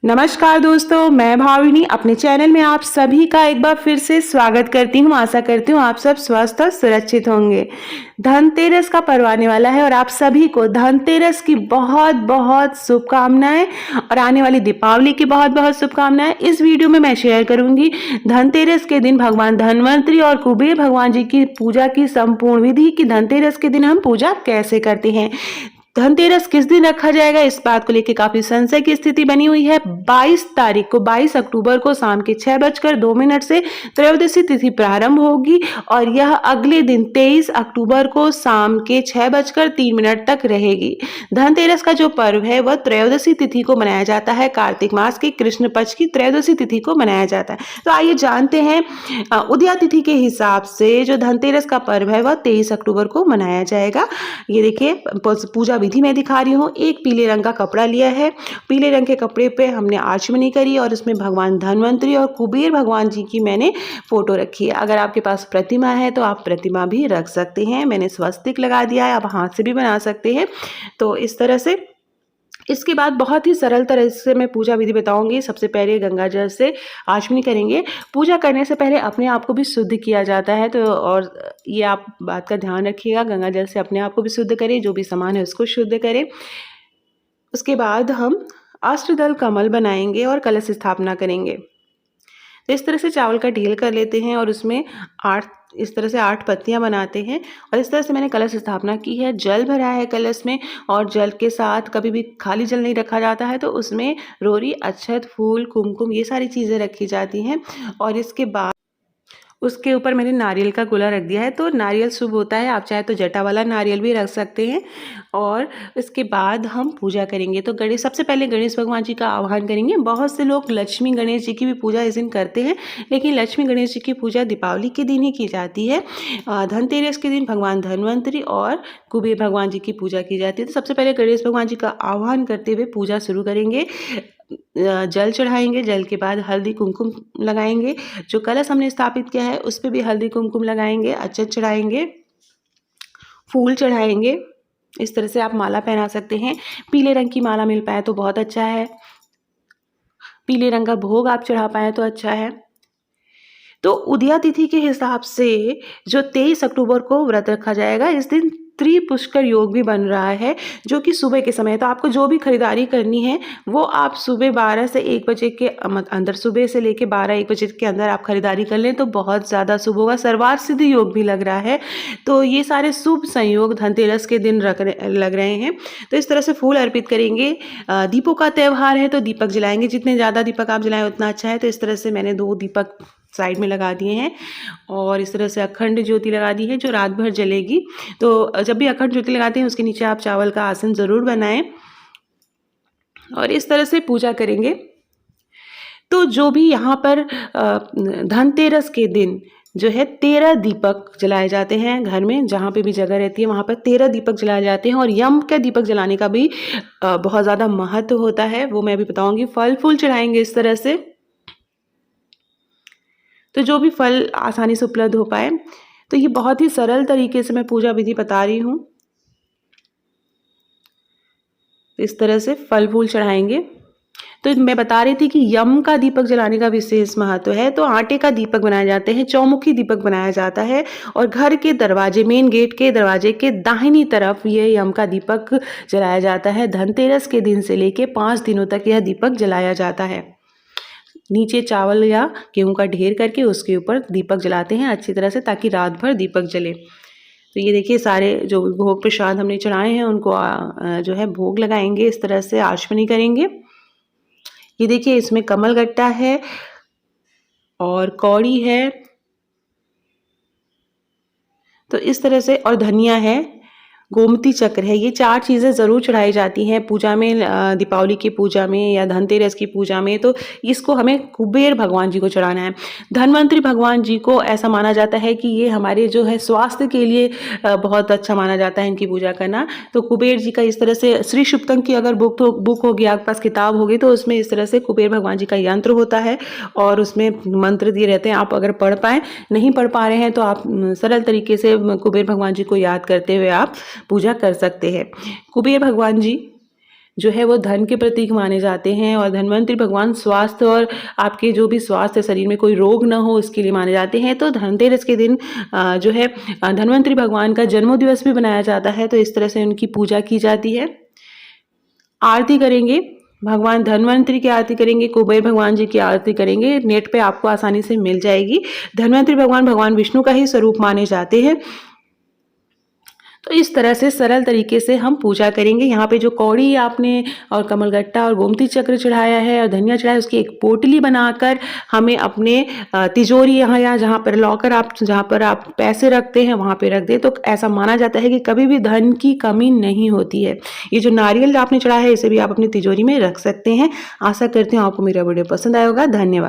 नमस्कार दोस्तों, मैं भाविनी अपने चैनल में आप सभी का एक बार फिर से स्वागत करती हूँ। आशा करती हूँ आप सब स्वस्थ और सुरक्षित होंगे। धनतेरस का पर्व आने वाला है और आप सभी को धनतेरस की बहुत बहुत शुभकामनाएं और आने वाली दीपावली की बहुत बहुत शुभकामनाएं। इस वीडियो में मैं शेयर करूंगी धनतेरस के दिन भगवान धन्वंतरी और कुबेर भगवान जी की पूजा की संपूर्ण विधि कि धनतेरस के दिन हम पूजा कैसे करते हैं, धनतेरस किस दिन रखा जाएगा, इस बात को लेकर काफी संशय की स्थिति बनी हुई है। 22 तारीख को 22 अक्टूबर को शाम के 6:02 से त्रयोदशी तिथि प्रारंभ होगी और यह अगले दिन 23 अक्टूबर को शाम के 6:03 तक रहेगी। धनतेरस का जो पर्व है वह त्रयोदशी तिथि को मनाया जाता है। कार्तिक मास की कृष्ण पक्ष की त्रयोदशी तिथि को मनाया जाता है। तो आइए जानते हैं उदया तिथि के हिसाब से जो धनतेरस का पर्व है वह 23 अक्टूबर को मनाया जाएगा। ये देखिए पूजा विधि में दिखा रही हूँ। एक पीले रंग का कपड़ा लिया है, पीले रंग के कपड़े पे हमने आचमनी करी और उसमें भगवान धन्वंतरी और कुबेर भगवान जी की मैंने फोटो रखी है। अगर आपके पास प्रतिमा है तो आप प्रतिमा भी रख सकते हैं। मैंने स्वस्तिक लगा दिया है, आप हाथ से भी बना सकते हैं। तो इस तरह से इसके बाद बहुत ही सरल तरह से मैं पूजा विधि बताऊंगी। सबसे पहले गंगा जल से आचमनी करेंगे। पूजा करने से पहले अपने आप को भी शुद्ध किया जाता है, तो और ये आप बात का ध्यान रखिएगा, गंगा जल से अपने आप को भी शुद्ध करें, जो भी सामान है उसको शुद्ध करें। उसके बाद हम अष्टदल कमल बनाएंगे और कलश स्थापना करेंगे। तो इस तरह से चावल का ढील कर लेते हैं और उसमें इस तरह से 8 पत्तियां बनाते हैं और इस तरह से मैंने कलश स्थापना की है। जल भरा है कलश में और जल के साथ कभी भी खाली जल नहीं रखा जाता है, तो उसमें रोरी, अक्षत, फूल, कुमकुम ये सारी चीज़ें रखी जाती हैं। और इसके बाद उसके ऊपर मैंने नारियल का गोला रख दिया है। तो नारियल शुभ होता है, आप चाहे तो जटा वाला नारियल भी रख सकते हैं। और इसके बाद हम पूजा करेंगे। तो गणेश, सबसे पहले गणेश भगवान जी का आह्वान करेंगे। बहुत से लोग लक्ष्मी गणेश जी की भी पूजा इस दिन करते हैं, लेकिन लक्ष्मी गणेश जी की पूजा दीपावली के दिन ही की जाती है। धनतेरस के दिन भगवान धन्वंतरी और कुबेर भगवान जी की पूजा की जाती है। तो सबसे पहले गणेश भगवान जी का आह्वान करते हुए पूजा शुरू करेंगे। जल चढ़ाएंगे, जल के बाद हल्दी कुमकुम लगाएंगे। जो कलश हमने स्थापित किया है उस पर भी हल्दी कुमकुम लगाएंगे, अक्षत चढ़ाएंगे, फूल चढ़ाएंगे। इस तरह से आप माला पहना सकते हैं। पीले रंग की माला मिल पाए तो बहुत अच्छा है, पीले रंग का भोग आप चढ़ा पाए तो अच्छा है। तो उदया तिथि के हिसाब से जो 23 अक्टूबर को व्रत रखा जाएगा, इस दिन त्रिपुष्कर योग भी बन रहा है, जो कि सुबह के समय है। तो आपको जो भी खरीदारी करनी है वो आप सुबह 12 से 1 बजे के अंदर, सुबह से लेके 12-1 बजे के अंदर आप खरीदारी कर लें तो बहुत ज़्यादा शुभ होगा। सर्वार्थ सिद्धि योग भी लग रहा है। तो ये सारे शुभ संयोग धनतेरस के दिन लग रहे हैं। तो इस तरह से फूल अर्पित करेंगे। दीपों का त्यौहार है तो दीपक जलाएंगे, जितने ज़्यादा दीपक आप जलाएं उतना अच्छा है। तो इस तरह से मैंने 2 दीपक साइड में लगा दिए हैं और इस तरह से अखंड ज्योति लगा दी है जो रात भर जलेगी। तो जब भी अखंड ज्योति लगाते हैं उसके नीचे आप चावल का आसन ज़रूर बनाएं और इस तरह से पूजा करेंगे। तो जो भी यहाँ पर धनतेरस के दिन जो है 13 दीपक जलाए जाते हैं। घर में जहाँ पे भी जगह रहती है वहाँ पर 13 दीपक जलाए जाते हैं और यम के दीपक जलाने का भी बहुत ज़्यादा महत्व होता है, वो मैं भी बताऊँगी। फल फूल चढ़ाएंगे इस तरह से, तो जो भी फल आसानी से उपलब्ध हो पाए। तो ये बहुत ही सरल तरीके से मैं पूजा विधि बता रही हूँ। इस तरह से फल फूल चढ़ाएंगे। तो मैं बता रही थी कि यम का दीपक जलाने का विशेष महत्व है। तो आटे का दीपक बनाए जाते हैं, चौमुखी दीपक बनाया जाता है और घर के दरवाजे, मेन गेट के दरवाजे के दाहिनी तरफ ये यम का दीपक जलाया जाता है। धनतेरस के दिन से लेके 5 दिनों तक यह दीपक जलाया जाता है। नीचे चावल या गेहूं का ढेर करके उसके ऊपर दीपक जलाते हैं अच्छी तरह से, ताकि रात भर दीपक जले। तो ये देखिए सारे जो भोग प्रसाद हमने चढ़ाए हैं उनको जो है भोग लगाएंगे। इस तरह से आचमनी करेंगे। ये देखिए इसमें कमल गट्टा है और कौड़ी है, तो इस तरह से, और धनिया है, गोमती चक्र है। ये 4 चीज़ें ज़रूर चढ़ाई जाती हैं पूजा में, दीपावली की पूजा में या धनतेरस की पूजा में। तो इसको हमें कुबेर भगवान जी को चढ़ाना है। धन्वंतरी भगवान जी को ऐसा माना जाता है कि ये हमारे जो है स्वास्थ्य के लिए बहुत अच्छा माना जाता है इनकी पूजा करना। तो कुबेर जी का इस तरह से श्री शुक्तम की अगर बुक होगी, आपके पास किताब होगी, तो उसमें इस तरह से कुबेर भगवान जी का यंत्र होता है और उसमें मंत्र दिए रहते हैं। आप अगर पढ़ पाएँ, नहीं पढ़ पा रहे हैं तो आप सरल तरीके से कुबेर भगवान जी को याद करते हुए आप पूजा कर सकते हैं। कुबेर भगवान जी जो है वो धन के प्रतीक माने जाते हैं और धन्वंतरि भगवान स्वास्थ्य और आपके जो भी स्वास्थ्य शरीर में कोई रोग ना हो उसके लिए माने जाते हैं। तो धनतेरस के दिन जो है धन्वंतरि भगवान का जन्मदिवस भी बनाया जाता है, तो इस तरह से उनकी पूजा की जाती है। आरती करेंगे, भगवान धन्वंतरि की आरती करेंगे, कुबेर भगवान जी की आरती करेंगे, नेट पे आपको आसानी से मिल जाएगी। धन्वंतरि भगवान विष्णु का ही स्वरूप माने जाते हैं। तो इस तरह से सरल तरीके से हम पूजा करेंगे। यहाँ पे जो कौड़ी आपने और कमलगट्टा और गोमती चक्र चढ़ाया है और धनिया चढ़ाया है, उसकी एक पोटली बनाकर हमें अपने तिजोरी यहाँ या जहाँ पर लॉकर आप जहाँ पर आप पैसे रखते हैं वहाँ पे रख दें, तो ऐसा माना जाता है कि कभी भी धन की कमी नहीं होती है। ये जो नारियल आपने चढ़ाया है इसे भी आप अपनी तिजोरी में रख सकते हैं। आशा करती हूँ आपको मेरा वीडियो पसंद आया होगा। धन्यवाद।